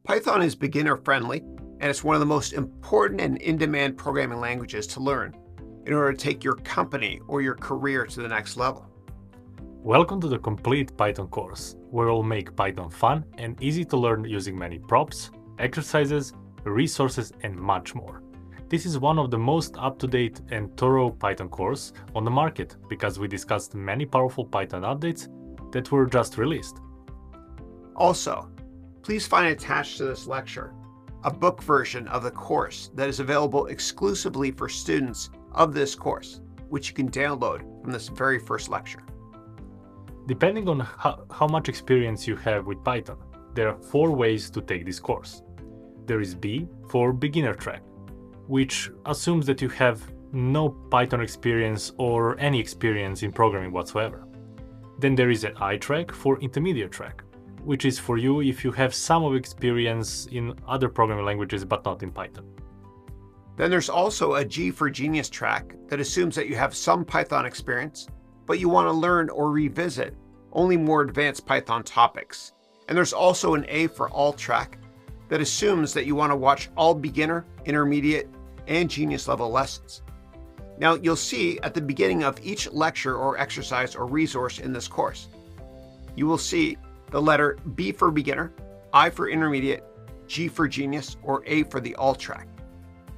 Python is beginner-friendly, and it's one of the most important and in-demand programming languages to learn in order to take your company or your career to the next level. Welcome to the complete Python course, where we'll make Python fun and easy to learn using many props, exercises, resources, and much more. This is one of the most up-to-date and thorough Python course on the market because we discussed many powerful Python updates that were just released. Also, please find attached to this lecture a book version of the course that is available exclusively for students of this course, which you can download from this very first lecture. Depending on how much experience you have with Python, there are 4 ways to take this course. There is B for beginner track, which assumes that you have no Python experience or any experience in programming whatsoever. Then there is an I track for intermediate track, which is for you if you have some of experience in other programming languages but not in Python. Then there's also a G for Genius track that assumes that you have some Python experience, but you want to learn or revisit only more advanced Python topics. And there's also an A for All track that assumes that you want to watch all beginner, intermediate, and Genius level lessons. Now you'll see at the beginning of each lecture or exercise or resource in this course, you will see the letter B for beginner, I for intermediate, G for Genius, or A for the All track.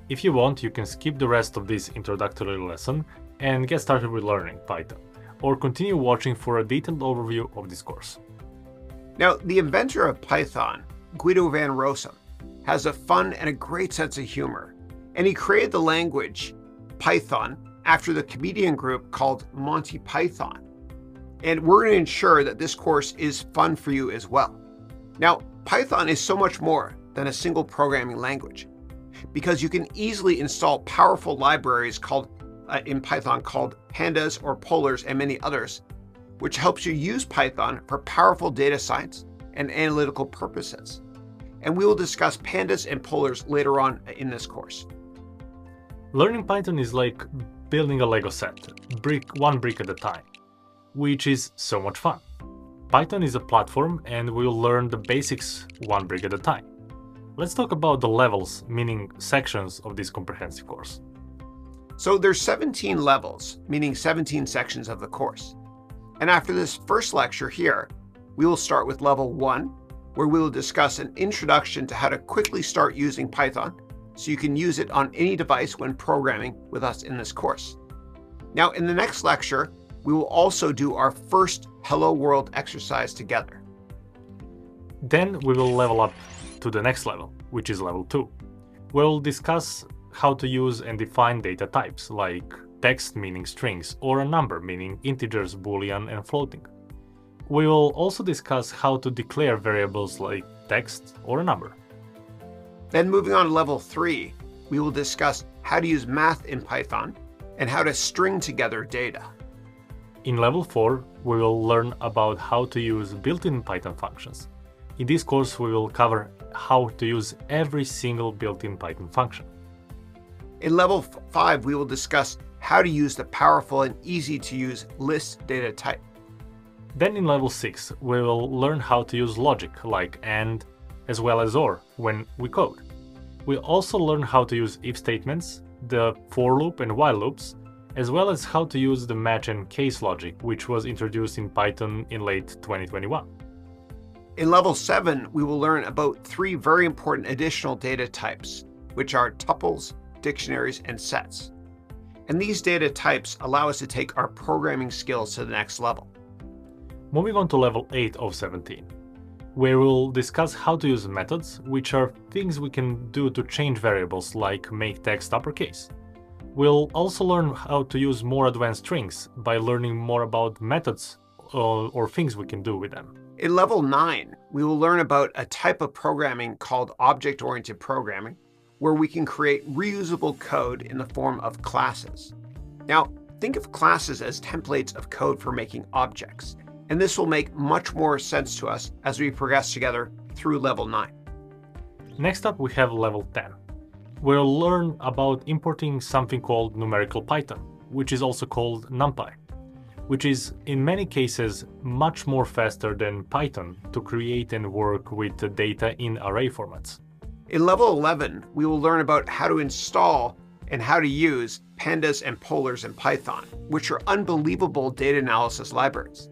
If you want, you can skip the rest of this introductory lesson and get started with learning Python, or continue watching for a detailed overview of this course. Now, the inventor of Python, Guido van Rossum, has a fun and a great sense of humor, and he created the language Python after the comedian group called Monty Python. And we're going to ensure that this course is fun for you as well. Now, Python is so much more than a single programming language because you can easily install powerful libraries in Python called pandas or polars and many others, which helps you use Python for powerful data science and analytical purposes. And we will discuss pandas and polars later on in this course. Learning Python is like building a Lego set, one brick at a time, which is so much fun. Python is a platform and we'll learn the basics one brick at a time. Let's talk about the levels, meaning sections of this comprehensive course. So there's 17 levels, meaning 17 sections of the course. And after this first lecture here, we will start with level 1, where we will discuss an introduction to how to quickly start using Python so you can use it on any device when programming with us in this course. Now, in the next lecture, we will also do our first Hello World exercise together. Then we will level up to the next level, which is level 2. We'll discuss how to use and define data types like text meaning strings or a number meaning integers, boolean, and floating. We will also discuss how to declare variables like text or a number. Then moving on to level 3, we will discuss how to use math in Python and how to string together data. In level 4, we will learn about how to use built-in Python functions. In this course, we will cover how to use every single built-in Python function. In level 5, we will discuss how to use the powerful and easy-to-use list data type. Then in level 6, we will learn how to use logic like AND as well as OR when we code. We'll also learn how to use if statements, the for loop and while loops, as well as how to use the match and case logic, which was introduced in Python in late 2021. In level 7, we will learn about 3 very important additional data types, which are tuples, dictionaries, and sets. And these data types allow us to take our programming skills to the next level. Moving on to level 8 of 17, where we'll discuss how to use methods, which are things we can do to change variables like make text uppercase. We'll also learn how to use more advanced strings by learning more about methods or things we can do with them. In level 9, we will learn about a type of programming called object-oriented programming, where we can create reusable code in the form of classes. Now, think of classes as templates of code for making objects, and this will make much more sense to us as we progress together through level 9. Next up, we have level 10. We'll learn about importing something called numerical Python, which is also called NumPy. which is in many cases much more faster than Python to create and work with the data in array formats. In level 11, we will learn about how to install and how to use pandas and polars in Python, which are unbelievable data analysis libraries.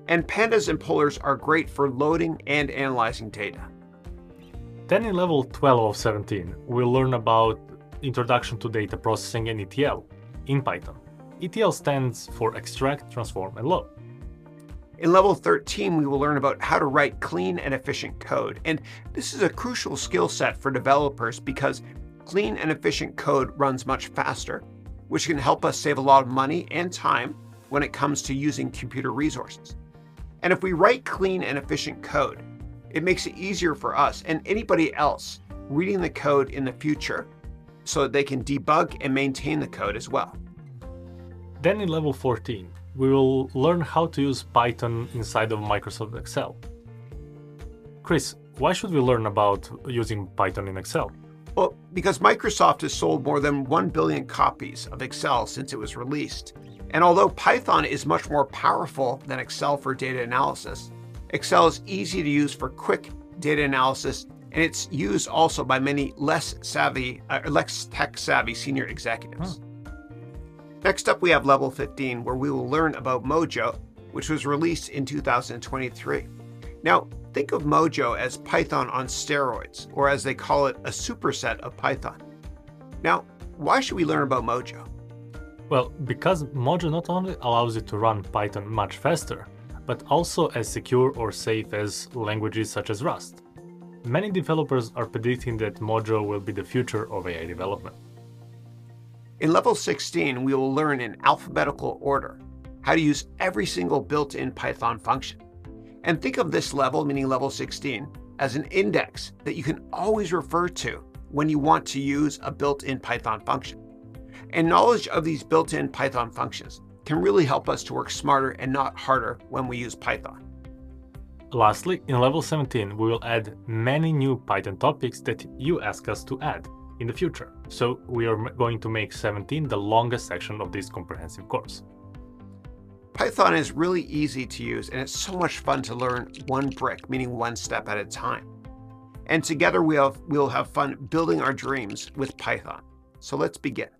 And pandas and polars are great for loading and analyzing data. Then in level 12 of 17, we'll learn about Introduction to Data Processing and ETL in Python. ETL stands for Extract, Transform, and Load. In level 13, we will learn about how to write clean and efficient code. And this is a crucial skill set for developers because clean and efficient code runs much faster, which can help us save a lot of money and time when it comes to using computer resources. And if we write clean and efficient code, it makes it easier for us and anybody else reading the code in the future so that they can debug and maintain the code as well. Then in level 14, we will learn how to use Python inside of Microsoft Excel. Chris, why should we learn about using Python in Excel? Well, because Microsoft has sold more than 1 billion copies of Excel since it was released. And although Python is much more powerful than Excel for data analysis, Excel is easy to use for quick data analysis, and it's used also by many less tech-savvy senior executives. Next up, we have level 15, where we will learn about Mojo, which was released in 2023. Now, think of Mojo as Python on steroids, or as they call it, a superset of Python. Now, why should we learn about Mojo? Well, because Mojo not only allows you to run Python much faster, but also as secure or safe as languages such as Rust. Many developers are predicting that Mojo will be the future of AI development. In level 16, we will learn in alphabetical order how to use every single built-in Python function. And think of this level, meaning level 16, as an index that you can always refer to when you want to use a built-in Python function. And knowledge of these built-in Python functions can really help us to work smarter and not harder when we use Python. Lastly, in level 17, we will add many new Python topics that you ask us to add in the future. So we are going to make 17 the longest section of this comprehensive course. Python is really easy to use, and it's so much fun to learn one brick, meaning one step at a time. And together we'll have fun building our dreams with Python. So let's begin.